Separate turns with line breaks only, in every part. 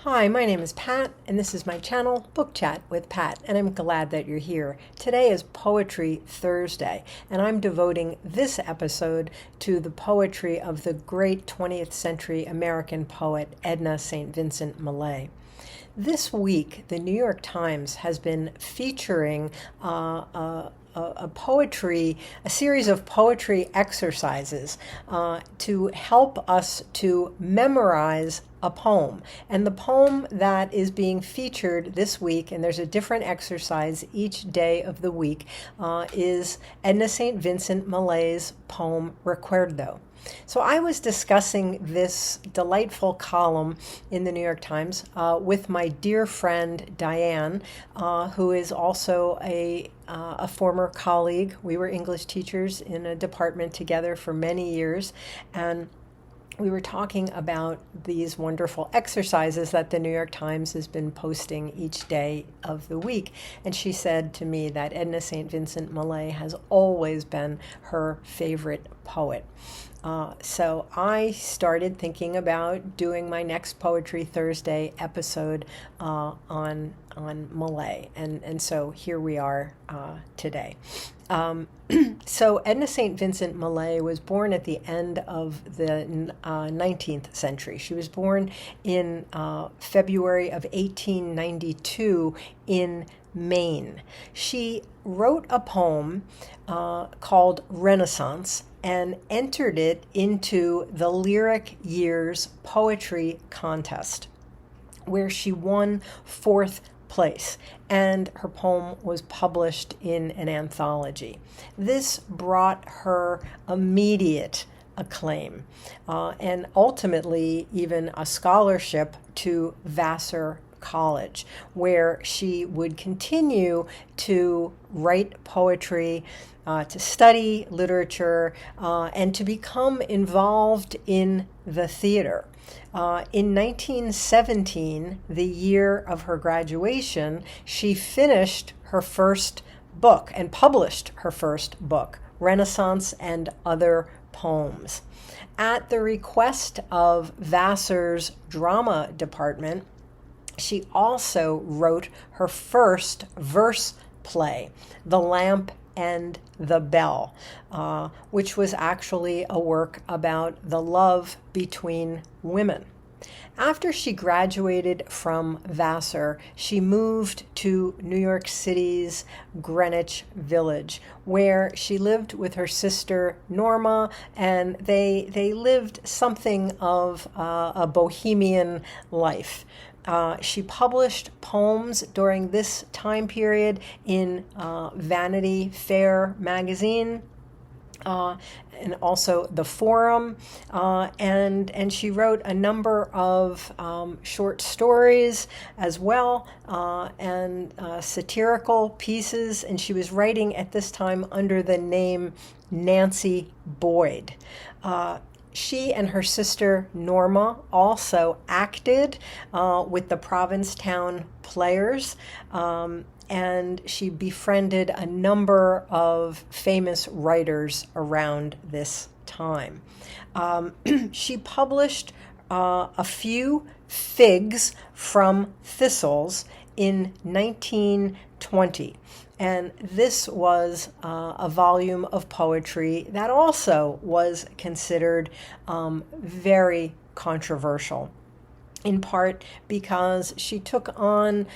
Hi, my name is Pat, and this is my channel, Book Chat with Pat, and I'm glad that you're here. Today is Poetry Thursday, and I'm devoting this episode to the poetry of the great 20th century American poet Edna St. Vincent Millay. This week, the New York Times has been featuring a series of poetry exercises to help us to memorize a poem. And the poem that is being featured this week, and there's a different exercise each day of the week, is Edna St. Vincent Millay's poem Recuerdo. So I was discussing this delightful column in the New York Times with my dear friend Diane, who is also a former colleague. We were English teachers in a department together for many years, and we were talking about these wonderful exercises that the New York Times has been posting each day of the week. And she said to me that Edna St. Vincent Millay has always been her favorite poet. So I started thinking about doing my next Poetry Thursday episode on Millay, and so here we are today. So Edna St. Vincent Millay was born at the end of the 19th century. She was born in February of 1892 in Maine. She wrote a poem called Renaissance and entered it into the Lyric Years Poetry Contest, where she won fourth place, and her poem was published in an anthology. This brought her immediate acclaim and ultimately even a scholarship to Vassar College, where she would continue to write poetry, to study literature, and to become involved in the theater. In 1917, the year of her graduation, she finished her first book and published her first book, Renaissance and Other Poems. At the request of Vassar's drama department, she also wrote her first verse play, The Lamp and the Bell, which was actually a work about the love between women. After she graduated from Vassar, she moved to New York City's Greenwich Village, where she lived with her sister Norma, and they lived something of a bohemian life. She published poems during this time period in Vanity Fair magazine, and also the Forum, and she wrote a number of short stories as well, and satirical pieces, and she was writing at this time under the name Nancy Boyd. She and her sister Norma also acted with the Provincetown Players, and she befriended a number of famous writers around this time. She published a few Figs from Thistles in 1920. And this was a volume of poetry that also was considered very controversial, in part because she took on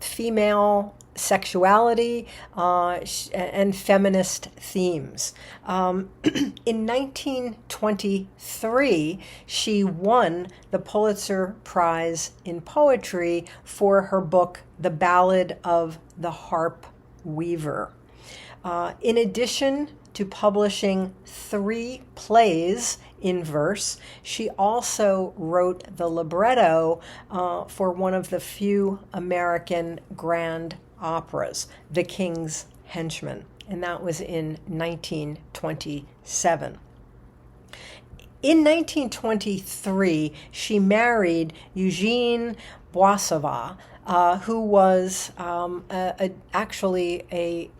female sexuality and feminist themes. In 1923, she won the Pulitzer Prize in Poetry for her book, The Ballad of the Harp Weaver. In addition to publishing 3 plays in verse, she also wrote the libretto for one of the few American grand operas, The King's Henchman, and that was in 1927. In 1923, she married Eugene Boissava, who was actually a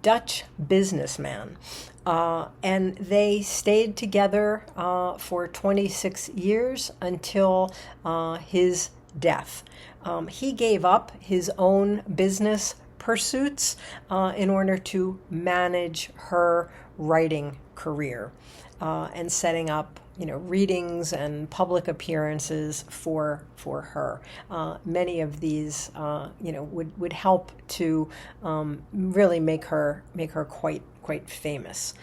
Dutch businessman. And they stayed together for 26 years until his death. He gave up his own business pursuits in order to manage her writing career and setting up readings and public appearances for her. Many of these would help to really make her quite famous.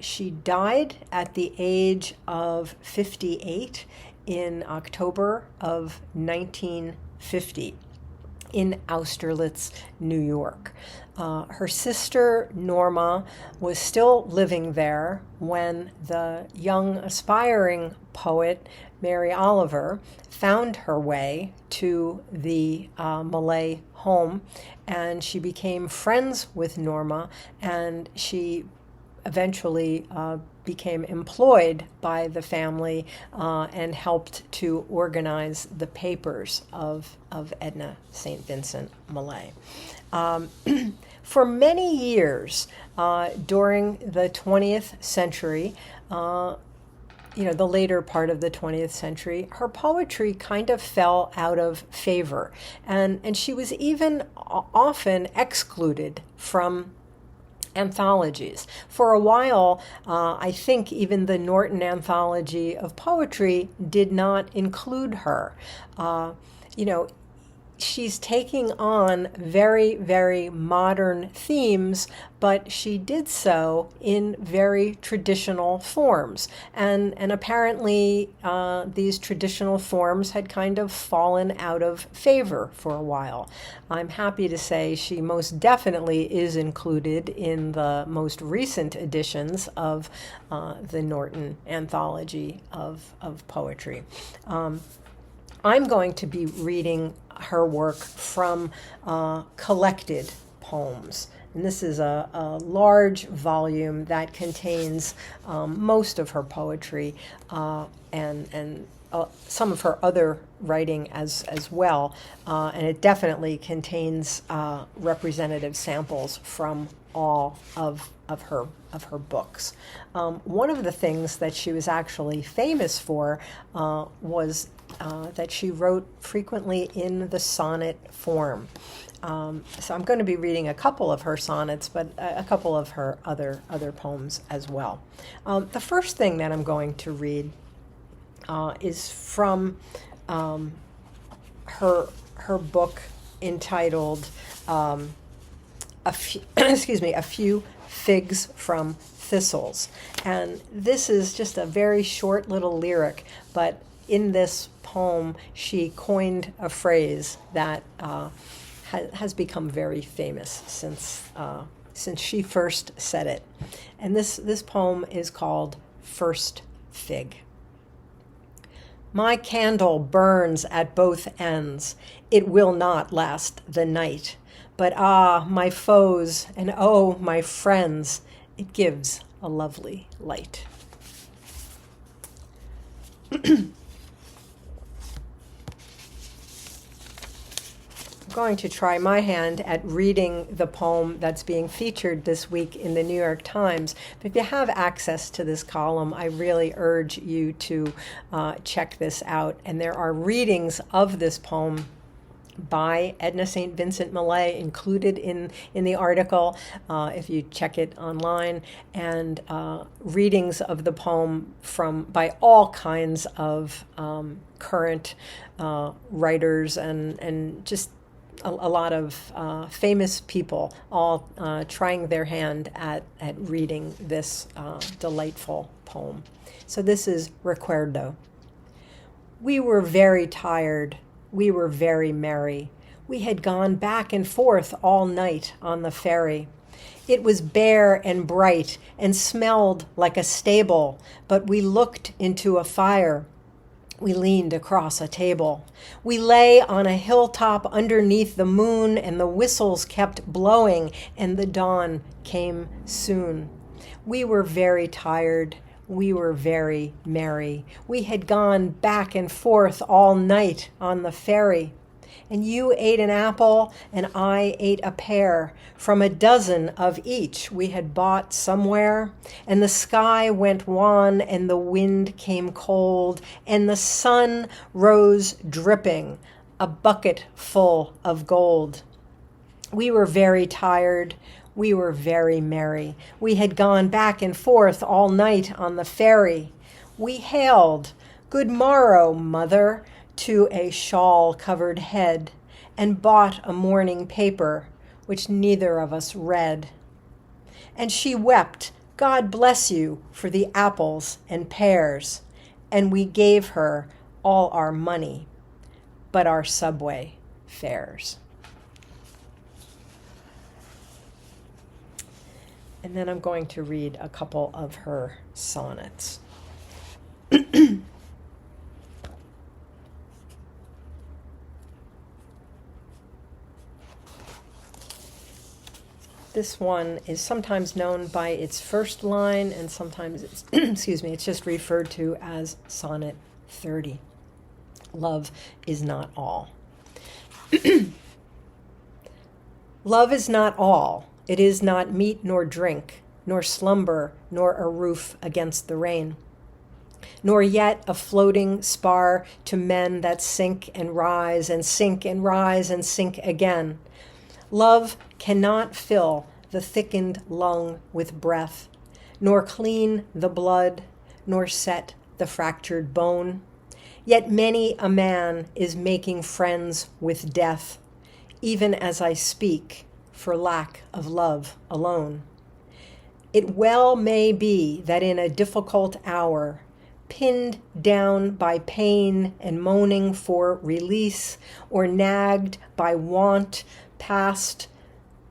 She died at the age of 58 in October of 1950 in Austerlitz, New York. Her sister Norma was still living there when the young aspiring poet Mary Oliver found her way to the Millay home, and she became friends with Norma, and she eventually became employed by the family and helped to organize the papers of Edna St. Vincent Millay. For many years during the 20th century, the later part of the 20th century, her poetry kind of fell out of favor. And she was even often excluded from anthologies. For a while, I think even the Norton Anthology of Poetry did not include her. She's taking on very, very modern themes, but she did so in very traditional forms. And apparently these traditional forms had kind of fallen out of favor for a while. I'm happy to say she most definitely is included in the most recent editions of the Norton Anthology of Poetry. I'm going to be reading her work from collected poems. And this is a large volume that contains most of her poetry and some of her other writing as well. And it definitely contains representative samples from all of her books. One of the things that she was actually famous for was that she wrote frequently in the sonnet form. So I'm going to be reading a couple of her sonnets, but a couple of her other poems as well. The first thing that I'm going to read is from her book entitled A Few Figs from Thistles. And this is just a very short little lyric, but in this poem, she coined a phrase that has become very famous since she first said it. And this poem is called First Fig. My candle burns at both ends. It will not last the night. But my foes, and my friends, it gives a lovely light. Going to try my hand at reading the poem that's being featured this week in the New York Times. But if you have access to this column, I really urge you to check this out. And there are readings of this poem by Edna St. Vincent Millay included in the article if you check it online, and readings of the poem by all kinds of current writers and just a lot of famous people all trying their hand at reading this delightful poem. So this is Recuerdo. We were very tired. We were very merry. We had gone back and forth all night on the ferry. It was bare and bright and smelled like a stable, but we looked into a fire. We leaned across a table. We lay on a hilltop underneath the moon, and the whistles kept blowing, and the dawn came soon. We were very tired. We were very merry. We had gone back and forth all night on the ferry. And you ate an apple, and I ate a pear from a dozen of each we had bought somewhere. And the sky went wan, and the wind came cold, and the sun rose dripping, a bucket full of gold. We were very tired. We were very merry. We had gone back and forth all night on the ferry. We hailed, "Good morrow, mother," to a shawl-covered head, and bought a morning paper, which neither of us read. And she wept, "God bless you," for the apples and pears, and we gave her all our money, but our subway fares. And then I'm going to read a couple of her sonnets. This one is sometimes known by its first line, and sometimes it's, it's just referred to as Sonnet 30. Love is not all. Love is not all. It is not meat nor drink, nor slumber, nor a roof against the rain, nor yet a floating spar to men that sink and rise and sink and rise and sink again. Love cannot fill the thickened lung with breath, nor clean the blood, nor set the fractured bone. Yet many a man is making friends with death, even as I speak, for lack of love alone. It well may be that in a difficult hour, pinned down by pain and moaning for release, or nagged by want past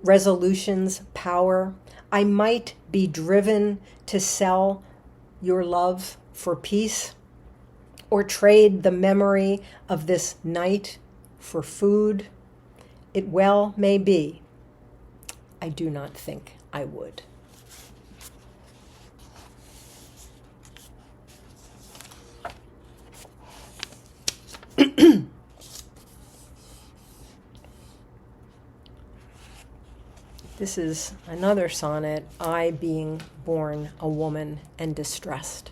resolution's power, I might be driven to sell your love for peace, or trade the memory of this night for food. It well may be. I do not think I would. This is another sonnet, I being born a woman and distressed.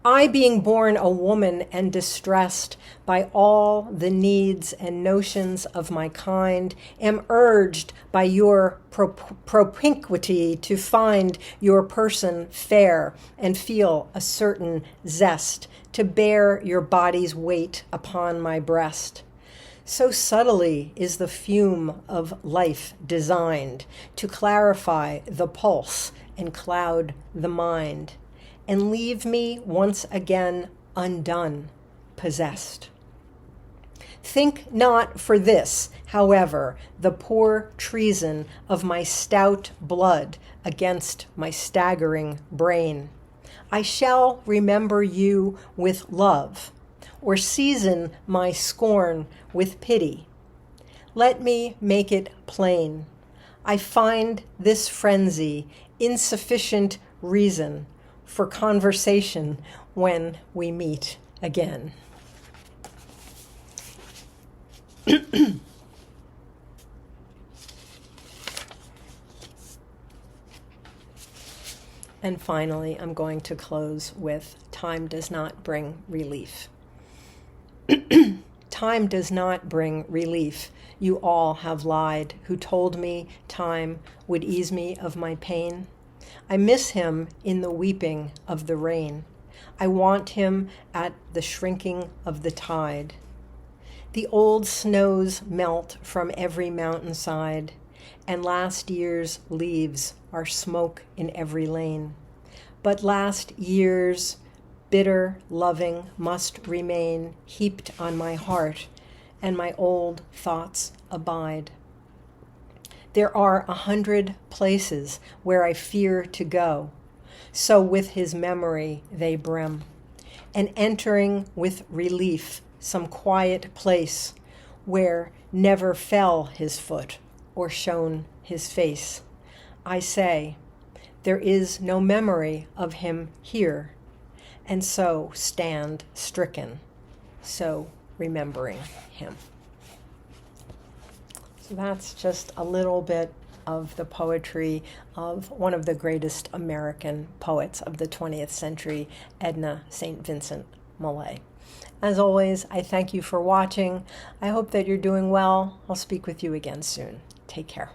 I being born a woman and distressed by all the needs and notions of my kind, am urged by your propinquity to find your person fair and feel a certain zest to bear your body's weight upon my breast. So subtly is the fume of life designed to clarify the pulse and cloud the mind, and leave me once again undone, possessed. Think not for this, however, the poor treason of my stout blood against my staggering brain. I shall remember you with love, or season my scorn with pity. Let me make it plain. I find this frenzy insufficient reason for conversation when we meet again. And finally, I'm going to close with Time Does Not Bring Relief. Time does not bring relief. You all have lied, who told me time would ease me of my pain. I miss him in the weeping of the rain. I want him at the shrinking of the tide. The old snows melt from every mountainside, and last year's leaves are smoke in every lane. But last year's bitter loving must remain heaped on my heart, and my old thoughts abide. There are 100 places where I fear to go, so with his memory they brim, and entering with relief some quiet place where never fell his foot or shone his face, I say, there is no memory of him here, and so stand stricken, so remembering him. So that's just a little bit of the poetry of one of the greatest American poets of the 20th century, Edna St. Vincent Millay. As always, I thank you for watching. I hope that you're doing well. I'll speak with you again soon. Take care.